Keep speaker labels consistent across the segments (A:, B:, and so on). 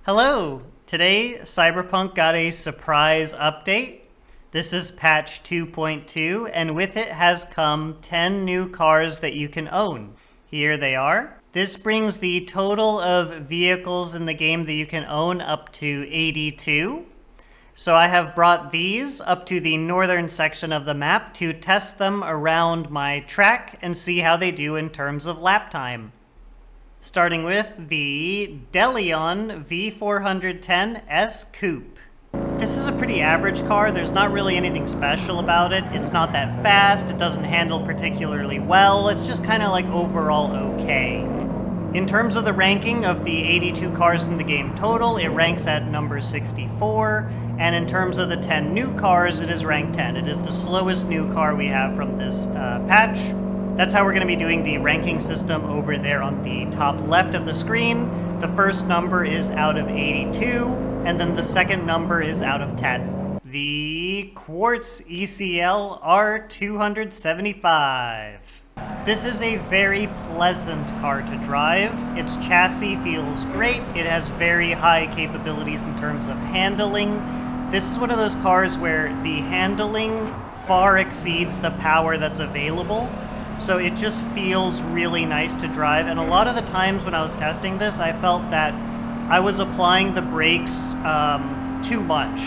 A: Hello! Today, Cyberpunk got a surprise update. This is patch 2.2, and with it has come 10 new cars that you can own. Here they are. This brings the total of vehicles in the game that you can own up to 82. So I have brought these up to the northern section of the map to test them around my track and see how they do in terms of lap time. Starting with the Deleon V410S Coupe. This is a pretty average car. There's not really anything special about it. It's not that fast. It doesn't handle particularly well. It's just kind of like overall okay. In terms of the ranking of the 82 cars in the game total, it ranks at number 64. And in terms of the 10 new cars, it is ranked 10. It is the slowest new car we have from this patch. That's how we're going to be doing the ranking system over there on the top left of the screen. The first number is out of 82, and then the second number is out of 10. The Quartz ECL R275. This is a very pleasant car to drive. Its chassis feels great. It has very high capabilities in terms of handling. This is one of those cars where the handling far exceeds the power that's available. So it just feels really nice to drive, and a lot of the times when I was testing this, I felt that I was applying the brakes too much.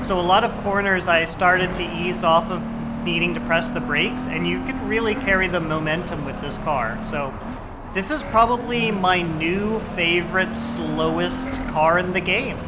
A: So a lot of corners I started to ease off of needing to press the brakes, and you could really carry the momentum with this car. So this is probably my new favorite slowest car in the game.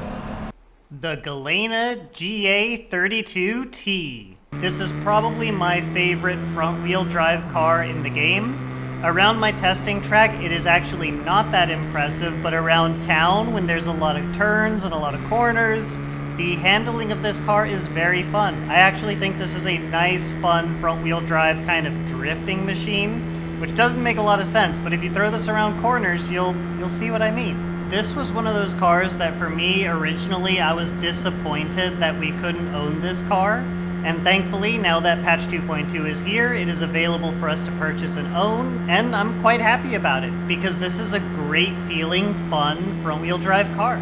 A: The Galena GA32T. This is probably my favorite front-wheel drive car in the game. Around my testing track, it is actually not that impressive, but around town, when there's a lot of turns and a lot of corners, the handling of this car is very fun. I actually think this is a nice, fun front-wheel drive kind of drifting machine, which doesn't make a lot of sense, but if you throw this around corners, you'll see what I mean. This was one of those cars that for me, originally, I was disappointed that we couldn't own this car. And thankfully, now that patch 2.2 is here, it is available for us to purchase and own, and I'm quite happy about it, because this is a great feeling, fun, front-wheel drive car.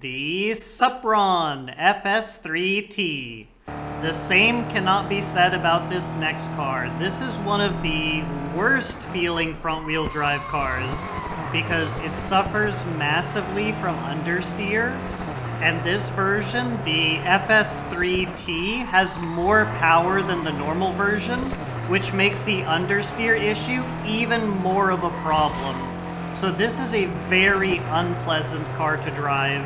A: The Supron FS3-T. The same cannot be said about this next car. This is one of the worst feeling front-wheel drive cars, because it suffers massively from understeer. And this version, the FS3-T, has more power than the normal version, which makes the understeer issue even more of a problem. So this is a very unpleasant car to drive.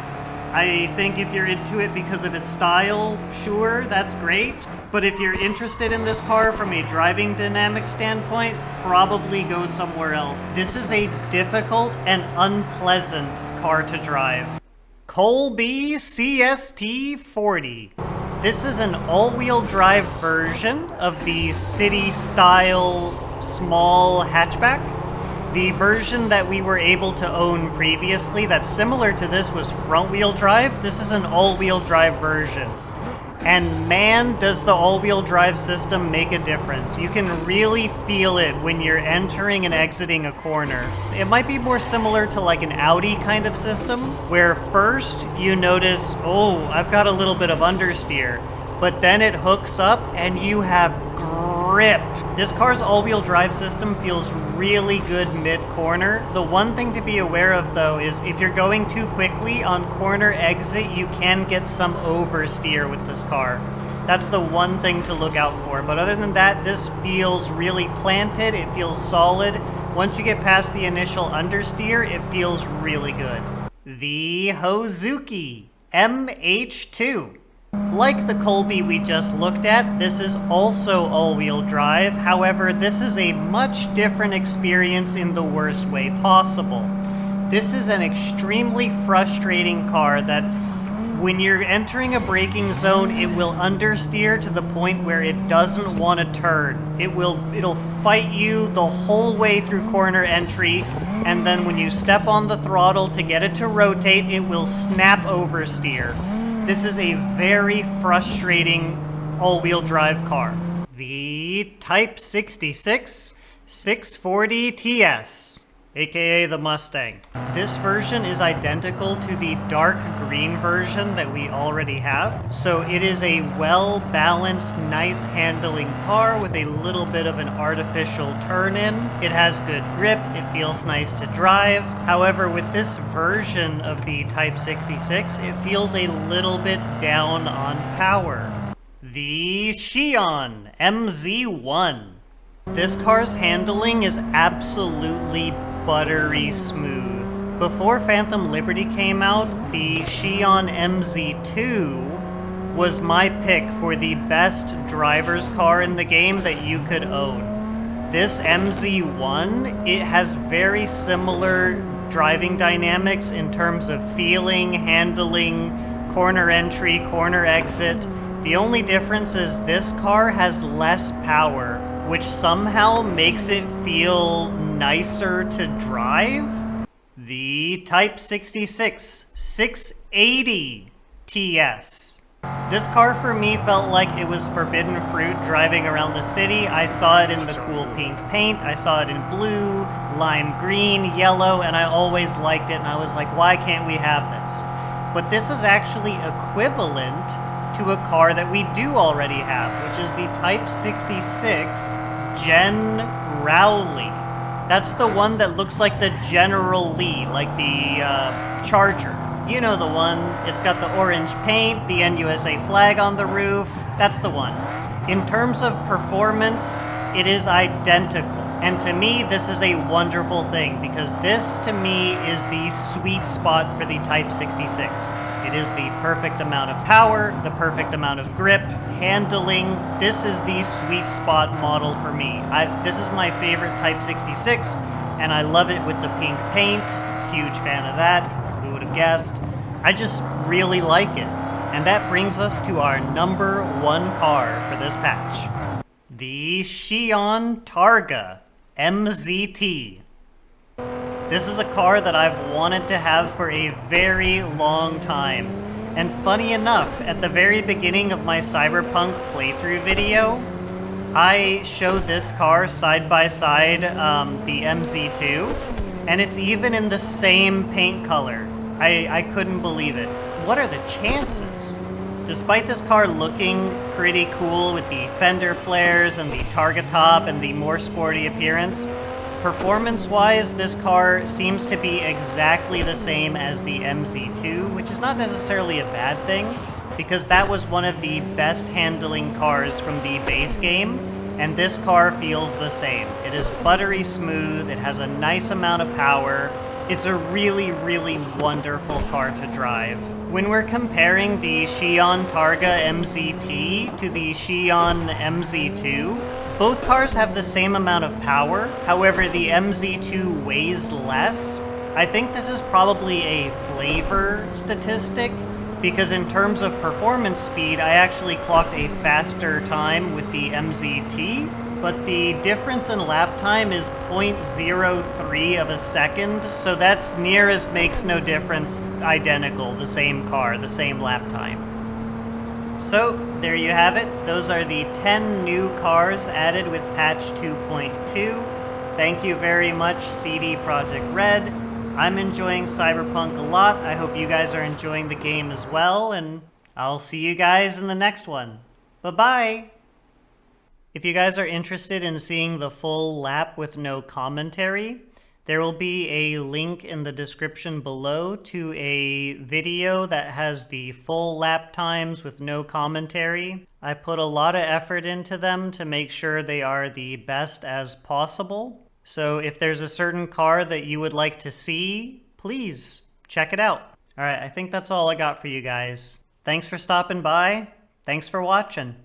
A: I think if you're into it because of its style, sure, that's great. But if you're interested in this car from a driving dynamic standpoint, probably go somewhere else. This is a difficult and unpleasant car to drive. Colby CST40. This is an all-wheel drive version of the city-style small hatchback. The version that we were able to own previously that's similar to this was front-wheel drive. This is an all-wheel drive version. And man, does the all-wheel drive system make a difference. You can really feel it when you're entering and exiting a corner. It might be more similar to like an Audi kind of system, where first you notice, oh, I've got a little bit of understeer, but then it hooks up and you have grip. This car's all-wheel drive system feels really good mid-corner. The one thing to be aware of though is if you're going too quickly on corner exit, you can get some oversteer with this car. That's the one thing to look out for. But other than that, this feels really planted. It feels solid. Once you get past the initial understeer, it feels really good. The Hozuki MH2. Like the Colby we just looked at, this is also all-wheel drive. However, this is a much different experience in the worst way possible. This is an extremely frustrating car that when you're entering a braking zone, it will understeer to the point where it doesn't want to turn. It'll fight you the whole way through corner entry, and then when you step on the throttle to get it to rotate, it will snap oversteer. This is a very frustrating all-wheel drive car. The Type 66 640 TS. aka the Mustang. This version is identical to the dark green version that we already have, so it is a well-balanced, nice handling car with a little bit of an artificial turn-in. It has good grip, it feels nice to drive. However, with this version of the Type 66, it feels a little bit down on power. The Shion MZ1. This car's handling is absolutely buttery smooth. Before Phantom Liberty came out, the Shion MZ2 was my pick for the best driver's car in the game that you could own. This MZ1, it has very similar driving dynamics in terms of feeling, handling, corner entry, corner exit. The only difference is this car has less power, which somehow makes it feel nicer to drive. The Type 66 680 TS. This car for me felt like it was forbidden fruit driving around the city. I saw it in the cool pink paint, I saw it in blue, lime green, yellow, and I always liked it, and I was like, why can't we have this? But this is actually equivalent to a car that we do already have, which is the Type 66 Gen Rowley. That's the one that looks like the General Lee, like the Charger. You know the one. It's got the orange paint, the NUSA flag on the roof. That's the one. In terms of performance, it is identical. And to me, this is a wonderful thing, because this, to me, is the sweet spot for the Type 66. It is the perfect amount of power, the perfect amount of grip, handling. This is the sweet spot model for me. This is my favorite Type 66, and I love it with the pink paint. Huge fan of that. Who would have guessed? I just really like it. And that brings us to our number one car for this patch. The Shion Targa MZT. This is a car that I've wanted to have for a very long time. And funny enough, at the very beginning of my Cyberpunk playthrough video, I showed this car side by side, the MZ2, and it's even in the same paint color. I couldn't believe it. What are the chances? Despite this car looking pretty cool with the fender flares and the Targa top and the more sporty appearance, performance-wise, this car seems to be exactly the same as the MZ2, which is not necessarily a bad thing, because that was one of the best handling cars from the base game, and this car feels the same. It is buttery smooth, it has a nice amount of power. It's a really, really wonderful car to drive. When we're comparing the Shion Targa MZT to the Shion MZ2, both cars have the same amount of power. However, the MZ2 weighs less. I think this is probably a flavor statistic, because in terms of performance speed, I actually clocked a faster time with the MZT, but the difference in lap time is 0.03 of a second, so that's near as makes no difference identical, the same car, the same lap time. So, there you have it. Those are the 10 new cars added with patch 2.2. Thank you very much, CD Projekt Red. I'm enjoying Cyberpunk a lot. I hope you guys are enjoying the game as well, and I'll see you guys in the next one. Bye-bye! If you guys are interested in seeing the full lap with no commentary, there will be a link in the description below to a video that has the full lap times with no commentary. I put a lot of effort into them to make sure they are the best as possible. So if there's a certain car that you would like to see, please check it out. All right, I think that's all I got for you guys. Thanks for stopping by. Thanks for watching.